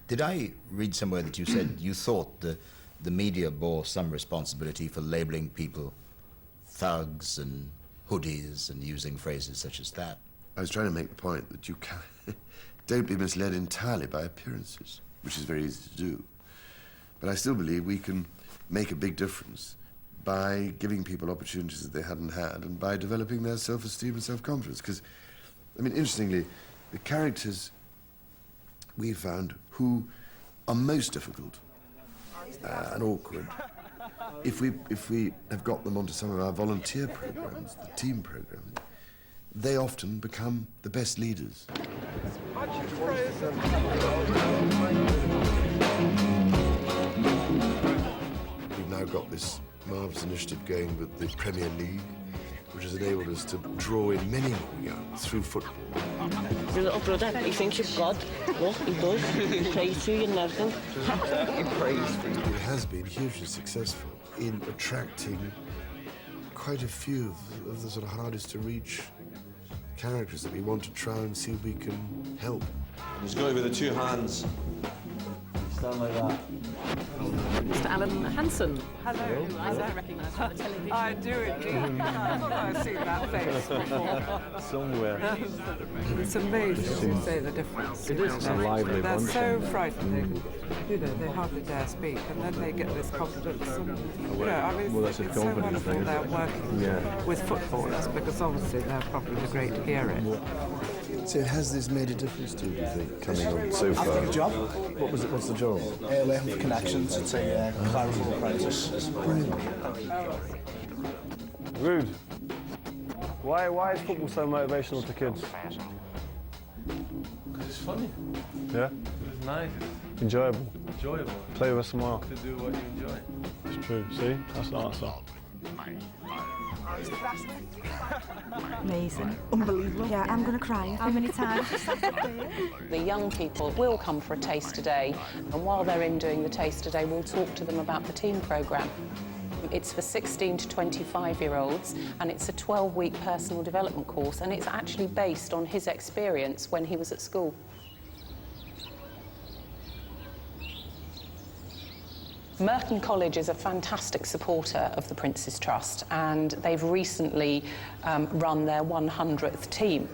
Did I read somewhere that you said you thought the media bore some responsibility for labelling people thugs and hoodies and using phrases such as that? I was trying to make the point that you don't be misled entirely by appearances, which is very easy to do. But I still believe we can make a big difference by giving people opportunities that they hadn't had and by developing their self-esteem and self-confidence. Because, I mean, interestingly, the characters we found who are most difficult and awkward, if we have got them onto some of our volunteer programs, the team programs, they often become the best leaders. We've now got this marvellous initiative going with the Premier League, which has enabled us to draw in many more young through football. Your little brother, he thinks you're God. Look, he does. He prays to you and everything. He prays to you. It has been hugely successful in attracting quite a few of the sort of hardest to reach characters that we want to try and see if we can help. He's got it with the two hands. Stand like that. Mr. Alan Hansen. Hello. I don't recognise from the television. I do indeed. I've seen that face before. Somewhere. It's amazing to say the difference. It is. It's a lively They're bunch. so frightened. They hardly dare speak, and then they get this confidence. And, I mean, Well, that's a it's so confidence wonderful thing, they're isn't it? working Yeah. with footballers, because obviously they're probably the great heroes. So has this made a difference to you, do you think, coming on so far? I've got a job. What's the job? Working for Connections. It's a clerical apprentice. Rude. Why is football so motivational to kids? Because it's funny. Yeah? It's nice. Enjoyable. Enjoyable. Play with a smile. To do what you enjoy. It's true. See? That's the answer. Amazing. Unbelievable. Yeah, I'm going to cry. How many times? The young people will come for a taster day, and while they're in doing the taster day, we'll talk to them about the team programme. It's for 16 to 25-year-olds, and it's a 12-week personal development course, and it's actually based on his experience when he was at school. Merton College is a fantastic supporter of the Prince's Trust, and they've recently run their 100th team.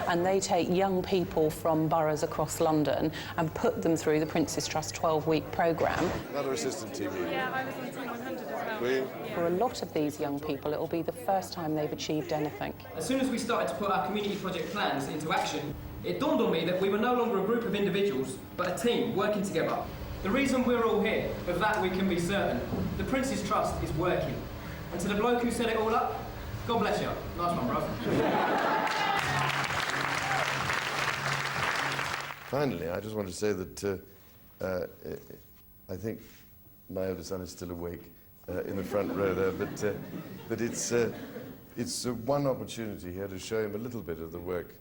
And they take young people from boroughs across London and put them through the Prince's Trust 12-week programme. Another assistant team leader. Yeah, I was on Team 100 as well. Were you? For a lot of these young people, it will be the first time they've achieved anything. As soon as we started to put our community project plans into action, it dawned on me that we were no longer a group of individuals, but a team working together. The reason we're all here, of that we can be certain, the Prince's Trust is working. And to the bloke who set it all up, God bless you. Nice one, bro. Finally, I just want to say that I think my eldest son is still awake in the front row there, but it's one opportunity here to show him a little bit of the work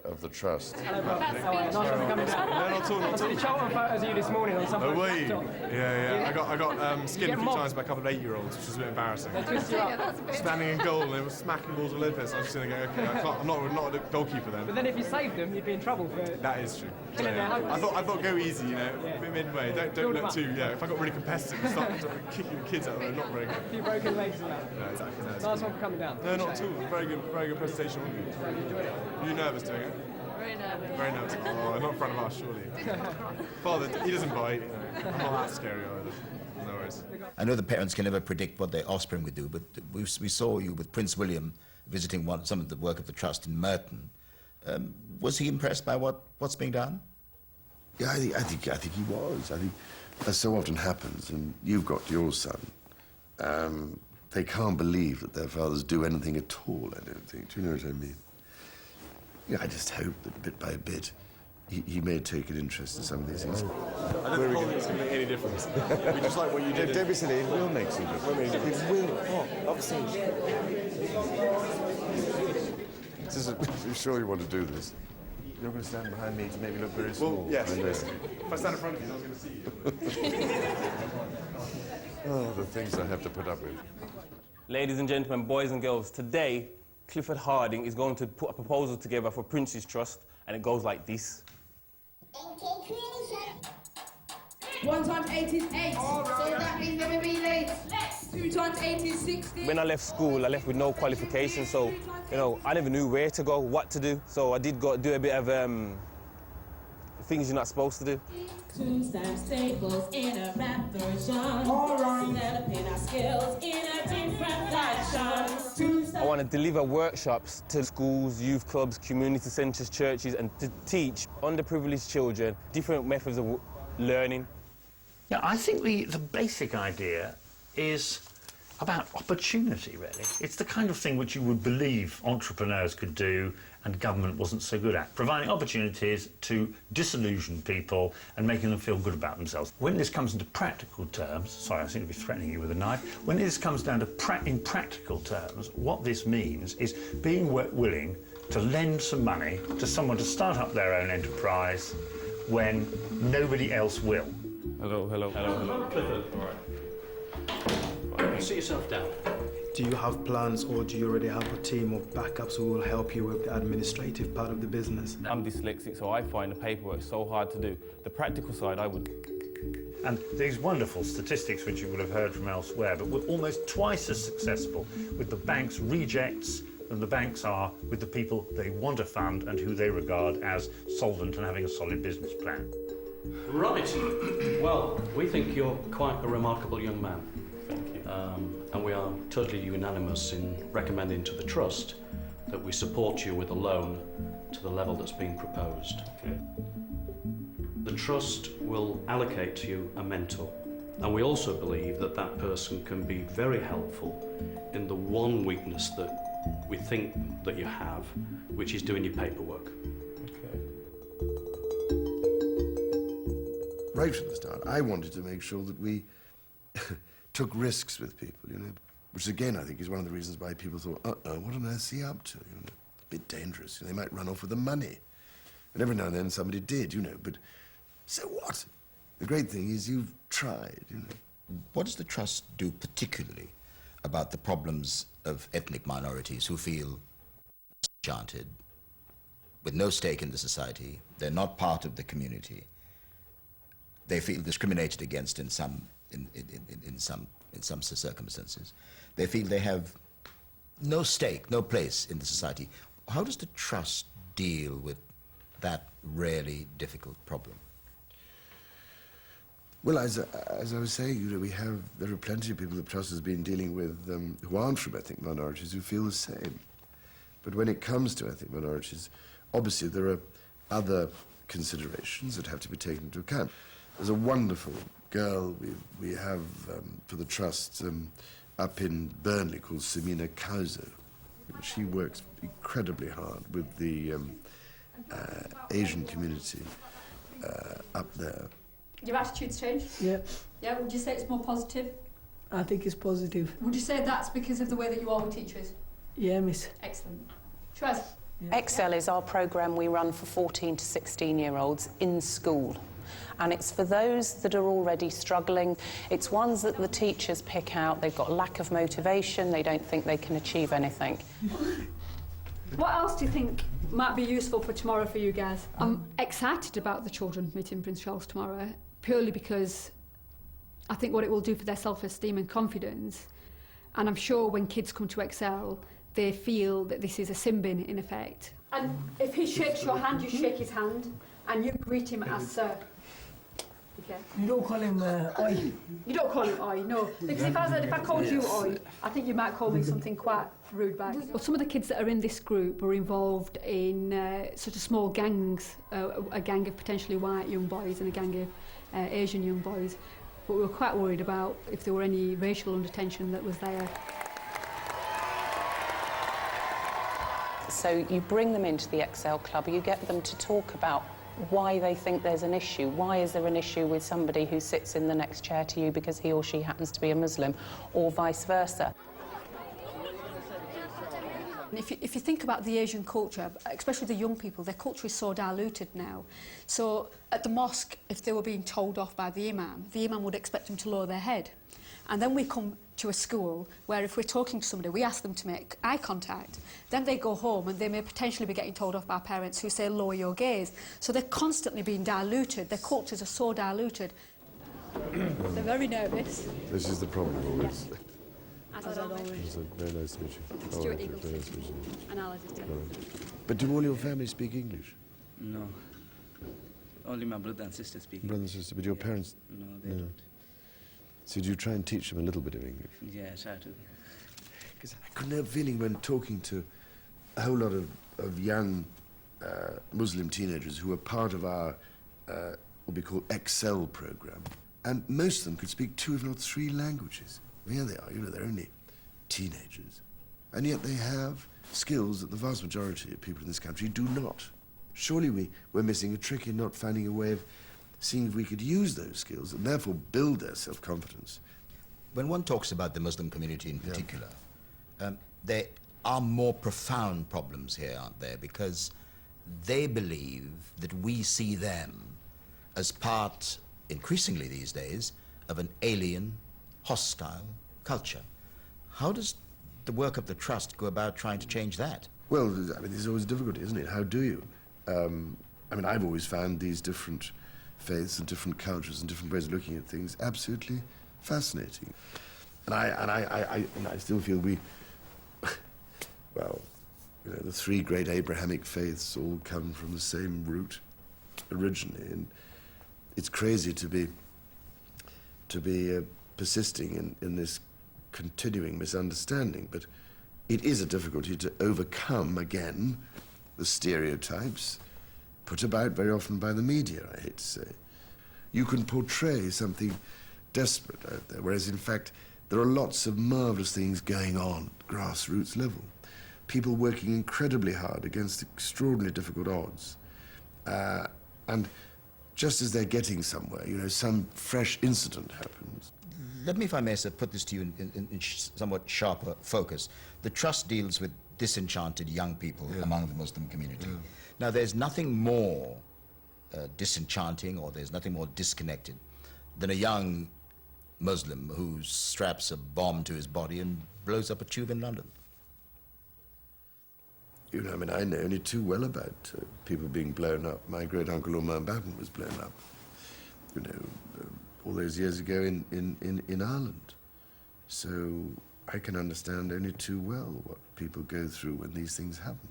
of the Trust. Hello, bro. Nice one for coming down. No, not at all. I saw the Charlton photos of you this morning on something. Oh, were you? Yeah. I got skinned a few times by a couple of 8-year-olds, which was a bit embarrassing. They twist you up. Standing in goal and they were smacking balls all over the place. I was just going to go, okay, I'm not a goalkeeper then. But then if you saved them, you'd be in trouble for... That is true. Killing their hopes. I thought go easy, midway. Don't Build 'em look up. too. Yeah, if I got really competitive and start kicking the kids out, they're not very good. A few broken legs and that. No, exactly. No, Nice one for coming down. no, not at all. Very good presentation. Were you nervous doing it? Very nervous. Very nervous. Oh, not in front of us, surely. Father, he doesn't bite. I'm not that scary either. No worries. I know the parents can never predict what their offspring would do, but we saw you with Prince William visiting some of the work of the Trust in Merton. Was he impressed by what's being done? Yeah, I think he was. I think, as so often happens, and you've got your son, they can't believe that their fathers do anything at all, I don't think. Do you know what I mean? Yeah, I just hope that bit by bit, he may take an interest in some of these things. I don't think it's going to make any difference. We just like what you did. Don't be silly, it will make some difference. It will. Obviously. Are you sure you want to do this? You're going to stand behind me to make me look very small. Well, yes. If I stand in front of you, I was going to see you. Oh, the things I have to put up with. Ladies and gentlemen, boys and girls, today Clifford Harding is going to put a proposal together for Prince's Trust, and it goes like this. NK Creation. 1 times 8 is 8. So that means they will be late. 2 times 8 is 16. When I left school, I left with no qualification, so, you know, I never knew where to go, what to do. So I did go do a bit of things you're not supposed to do. Tunes times tables in a rap version. Developing our skills in a different fashion. I want to deliver workshops to schools, youth clubs, community centres, churches, and to teach underprivileged children different methods of learning. Yeah, I think the basic idea is about opportunity, really. It's the kind of thing which you would believe entrepreneurs could do and government wasn't so good at, providing opportunities to disillusion people and making them feel good about themselves. When this comes into practical terms, sorry, I seem to be threatening you with a knife, when this comes down to in practical terms, what this means is being willing to lend some money to someone to start up their own enterprise when nobody else will. Hello, hello, hello, hello. Clifford. All right. Sit yourself down. Do you have plans, or do you already have a team of backups who will help you with the administrative part of the business? I'm dyslexic, so I find the paperwork so hard to do. The practical side, I would. And these wonderful statistics which you would have heard from elsewhere, but we're almost twice as successful with the bank's rejects than the banks are with the people they want to fund and who they regard as solvent and having a solid business plan. Right. Well, we think you're quite a remarkable young man. Thank you. And we are totally unanimous in recommending to the Trust that we support you with a loan to the level that's being proposed. Okay. The Trust will allocate to you a mentor, and we also believe that that person can be very helpful in the one weakness that we think that you have, which is doing your paperwork. Okay. Right from the start, I wanted to make sure that we took risks with people, you know, which again I think is one of the reasons why people thought, what on earth is he up to? You know, a bit dangerous. You know, they might run off with the money. And every now and then somebody did, you know, but so what? The great thing is you've tried, you know. What does the Trust do particularly about the problems of ethnic minorities who feel enchanted, with no stake in the society? They're not part of the community. They feel discriminated against in some circumstances. They feel they have no stake, no place in the society. How does the Trust deal with that really difficult problem? Well, as I was saying, you know, there are plenty of people the Trust has been dealing with who aren't from ethnic minorities who feel the same. But when it comes to ethnic minorities, obviously there are other considerations that have to be taken into account. There's a wonderful girl we have for the Trust up in Burnley called Samina Kauzo. She works incredibly hard with the Asian community up there. Your attitude's changed? Yeah, Yeah, would you say it's more positive? I think it's positive. Would you say that's because of the way that you are with teachers? Yeah, miss. Excellent. Shrez? Excel is our programme we run for 14 to 16-year-olds in school. And it's for those that are already struggling. It's ones that the teachers pick out. They've got a lack of motivation. They don't think they can achieve anything. What else do you think might be useful for tomorrow for you guys? I'm excited about the children meeting Prince Charles tomorrow, purely because I think what it will do for their self-esteem and confidence. And I'm sure when kids come to Excel, they feel that this is a sin bin, in effect. And if he shakes your hand, you shake his hand, and you greet him as Sir. Okay. You don't call him Oi. You don't call him Oi, no. Because if I called you Oi, I think you might call me something quite rude back. Well, some of the kids that are in this group were involved in sort of small gangs, a gang of potentially white young boys and a gang of Asian young boys. But we were quite worried about if there were any racial undertension that was there. So you bring them into the Excel Club, you get them to talk about why they think there's an issue. Why is there an issue with somebody who sits in the next chair to you because he or she happens to be a Muslim, or vice versa? If you think about the Asian culture, especially the young people, their culture is so diluted now. So at the mosque, if they were being told off by the imam would expect them to lower their head. And then we come to a school where if we're talking to somebody, we ask them to make eye contact. Then they go home and they may potentially be getting told off by parents who say, lower your gaze. So they're constantly being diluted. Their cultures are so diluted. They're very nervous. This is the problem always. As always. Very nice to meet you. Stuart Eagleton. Very nice to meet you. And Alice is But do all your family speak English? No. Only my brother and sister speak. Brother and sister, but your parents? No, they don't. So do you try and teach them a little bit of English? Yeah, I try to. Because I couldn't help feeling when talking to a whole lot of young Muslim teenagers who were part of our what we call Excel program, and most of them could speak 2 if not 3 languages. Here they are, you know, they're only teenagers, and yet they have skills that the vast majority of people in this country do not. Surely we're missing a trick in not finding a way of seeing if we could use those skills and therefore build their self-confidence. When one talks about the Muslim community in particular, there are more profound problems here, aren't there? Because they believe that we see them as part, increasingly these days, of an alien, hostile culture. How does the work of the Trust go about trying to change that? Well, I mean, there's always a difficulty, isn't it? How do you? I mean, I've always found these different faiths and different cultures and different ways of looking at things absolutely fascinating. And I still feel we, well, you know, the 3 great Abrahamic faiths all come from the same root originally, and it's crazy to be persisting in this continuing misunderstanding, but it is a difficulty to overcome, again, the stereotypes put about very often by the media, I hate to say. You can portray something desperate out there, whereas in fact there are lots of marvellous things going on at grassroots level. People working incredibly hard against extraordinarily difficult odds. And just as they're getting somewhere, you know, some fresh incident happens. Let me, if I may, sir, put this to you in somewhat sharper focus. The Trust deals with disenchanted young people among the Muslim community. Now, there's nothing more disenchanting, or there's nothing more disconnected than a young Muslim who straps a bomb to his body and blows up a tube in London. You know, I mean, I know only too well about people being blown up. My great-uncle Umar Batten was blown up, you know, all those years ago in Ireland. So I can understand only too well what people go through when these things happen.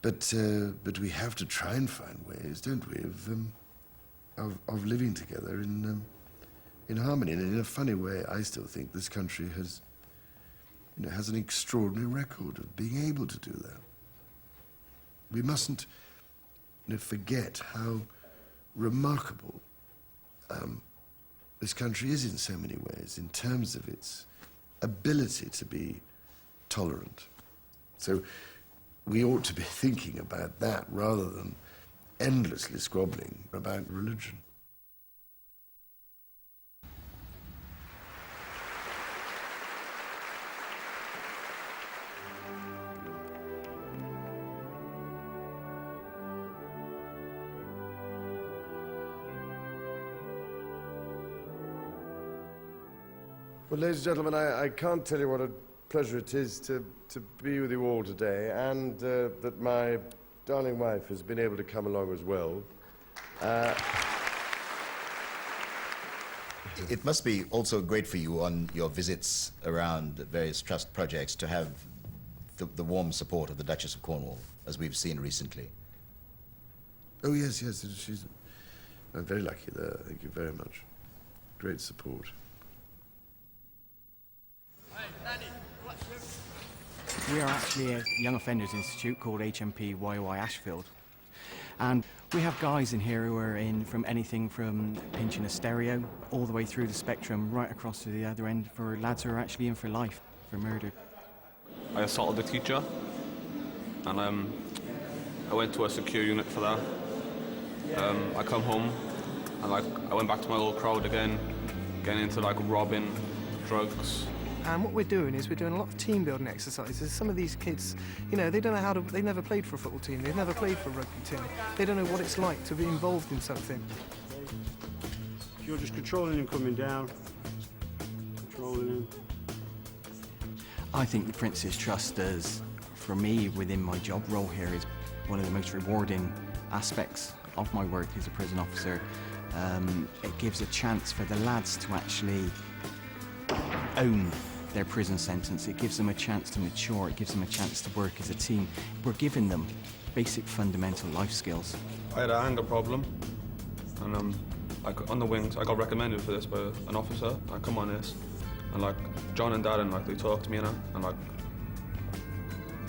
But we have to try and find ways, don't we, of living together in harmony. And in a funny way, I still think this country has, you know, has an extraordinary record of being able to do that. We mustn't, you know, forget how remarkable this country is in so many ways, in terms of its ability to be tolerant. So we ought to be thinking about that rather than endlessly squabbling about religion. Well, ladies and gentlemen, I can't tell you what a pleasure it is to be with you all today, and that my darling wife has been able to come along as well. It must be also great for you on your visits around various Trust projects to have the warm support of the Duchess of Cornwall, as we've seen recently. Oh, yes, I'm very lucky there. Thank you very much. Great support. We are actually a Young Offenders Institute called HMP YOI Ashfield. And we have guys in here who are in from anything from pinching a stereo all the way through the spectrum right across to the other end for lads who are actually in for life, for murder. I assaulted a teacher, and I went to a secure unit for that. I come home and I went back to my old crowd again, getting into robbing, drugs. And what we're doing is we're doing a lot of team building exercises. Some of these kids, you know, they don't know how to, they've never played for a football team, they've never played for a rugby team. They don't know what it's like to be involved in something. You're just controlling him coming down, controlling him. I think the Prince's Trust is, for me, within my job role here, is one of the most rewarding aspects of my work as a prison officer, it gives a chance for the lads to actually own their prison sentence. It gives them a chance to mature. It gives them a chance to work as a team. We're giving them basic fundamental life skills. I had an anger problem, and on the wings, I got recommended for this by an officer. I come on this, and like John and Darren, like they talk to me and like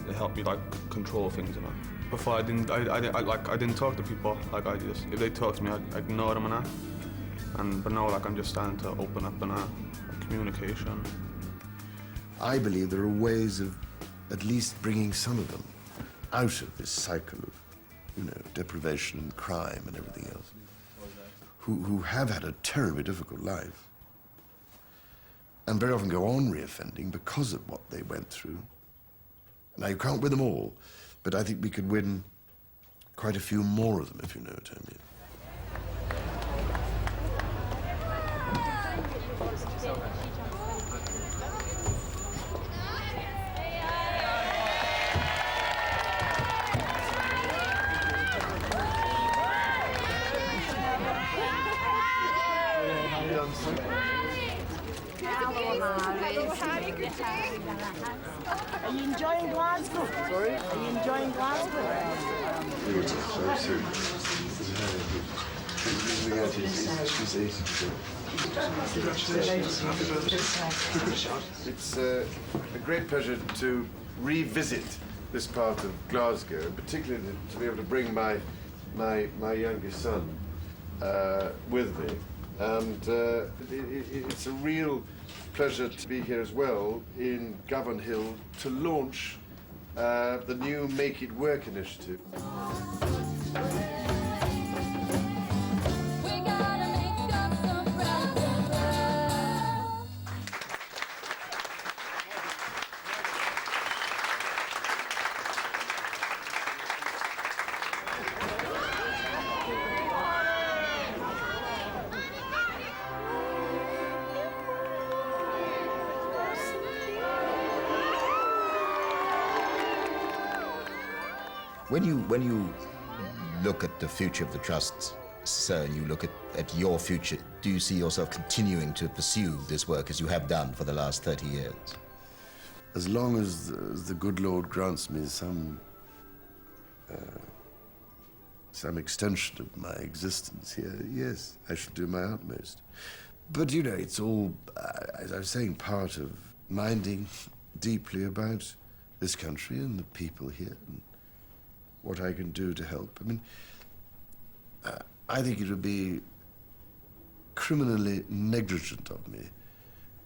they help me like control things, you know. Before I didn't talk to people. Like if they talk to me, I ignore them and that. But now like I'm just starting to open up and communication. I believe there are ways of at least bringing some of them out of this cycle of, you know, deprivation and crime and everything else, who have had a terribly difficult life and very often go on reoffending because of what they went through. Now, you can't win them all, but I think we could win quite a few more of them, if you know what I mean. Are you enjoying Glasgow? Sorry? Are you enjoying Glasgow? It's a great pleasure to revisit this part of Glasgow, particularly to be able to bring my youngest son with me. And it's a real pleasure to be here as well in Govan Hill to launch the new Make It Work initiative. When you look at the future of the Trust, sir, and you look at your future, do you see yourself continuing to pursue this work as you have done for the last 30 years? As long as the good Lord grants me some extension of my existence here, yes, I shall do my utmost. But, you know, it's all, as I was saying, part of minding deeply about this country and the people here and what I can do to help. I mean, I think it would be criminally negligent of me,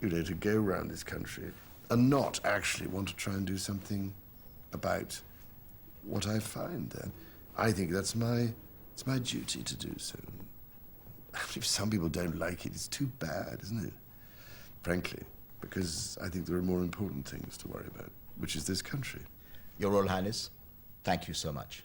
you know, to go around this country and not actually want to try and do something about what I find there. I think it's my duty to do so. If some people don't like it, it's too bad, isn't it? Frankly, because I think there are more important things to worry about, which is this country. Your Royal Highness, thank you so much.